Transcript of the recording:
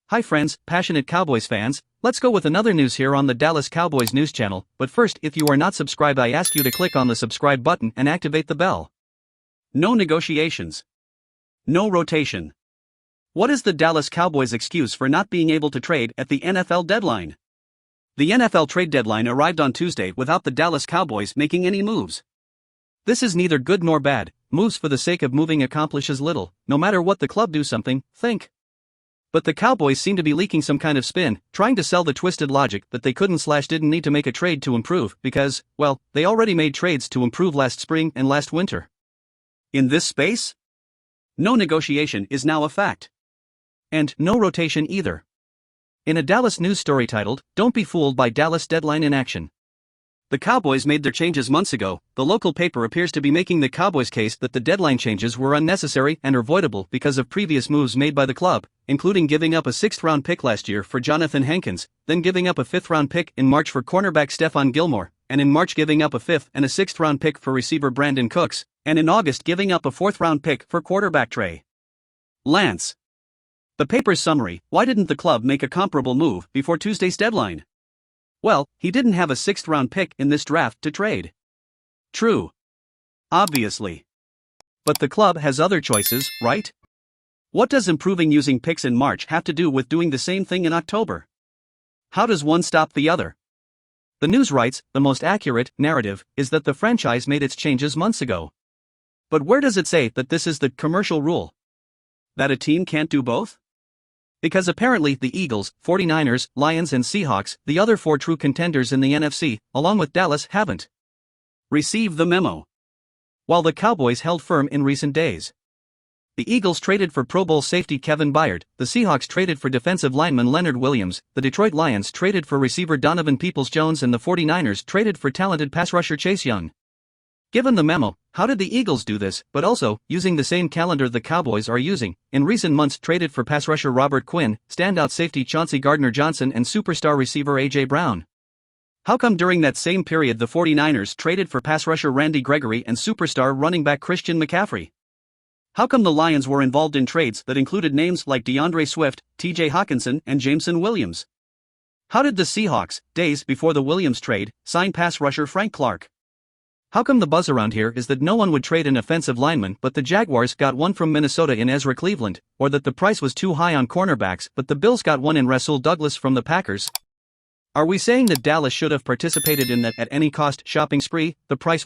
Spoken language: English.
Hi friends, passionate Cowboys fans, let's go with another news here on the Dallas Cowboys news channel, but first if you are not subscribed I ask you to click on the subscribe button and activate the bell. No negotiations. No rotation. What is the Dallas Cowboys' excuse for not being able to trade at the NFL deadline? The NFL trade deadline arrived on Tuesday without the Dallas Cowboys making any moves. This is neither good nor bad. Moves for the sake of moving accomplishes little, no matter what the club do something, think. But the Cowboys seem to be leaking some kind of spin, trying to sell the twisted logic that they couldn't/didn't need to make a trade to improve because, well, they already made trades to improve last spring and last winter. In this space? No negotiation is now a fact. And no rotation either. In a Dallas news story titled, "Don't Be Fooled by Dallas Deadline Inaction." The Cowboys made their changes months ago. The local paper appears to be making the Cowboys' case that the deadline changes were unnecessary and avoidable because of previous moves made by the club, including giving up a 6th-round pick last year for Jonathan Hankins, then giving up a 5th-round pick in March for cornerback Stephon Gilmore, and in March giving up a 5th and a 6th-round pick for receiver Brandon Cooks, and in August giving up a 4th-round pick for quarterback Trey Lance. The paper's summary: why didn't the club make a comparable move before Tuesday's deadline? Well, he didn't have a 6th-round pick in this draft to trade. True. Obviously. But the club has other choices, right? What does improving using picks in March have to do with doing the same thing in October? How does one stop the other? The news writes, the most accurate narrative is that the franchise made its changes months ago. But where does it say that this is the commercial rule? That a team can't do both? Because apparently the Eagles, 49ers, Lions and Seahawks, the other 4 true contenders in the NFC, along with Dallas, haven't received the memo. While the Cowboys held firm in recent days. The Eagles traded for Pro Bowl safety Kevin Byard, the Seahawks traded for defensive lineman Leonard Williams, the Detroit Lions traded for receiver Donovan Peoples-Jones and the 49ers traded for talented pass rusher Chase Young. Given the memo, how did the Eagles do this, but also, using the same calendar the Cowboys are using, in recent months traded for pass rusher Robert Quinn, standout safety Chauncey Gardner-Johnson and superstar receiver A.J. Brown? How come during that same period the 49ers traded for pass rusher Randy Gregory and superstar running back Christian McCaffrey? How come the Lions were involved in trades that included names like DeAndre Swift, T.J. Hawkinson and Jameson Williams? How did the Seahawks, days before the Williams trade, sign pass rusher Frank Clark? How come the buzz around here is that no one would trade an offensive lineman but the Jaguars got one from Minnesota in Ezra Cleveland, or that the price was too high on cornerbacks but the Bills got one in Rasul Douglas from the Packers? Are we saying that Dallas should have participated in that at any cost shopping spree? The price was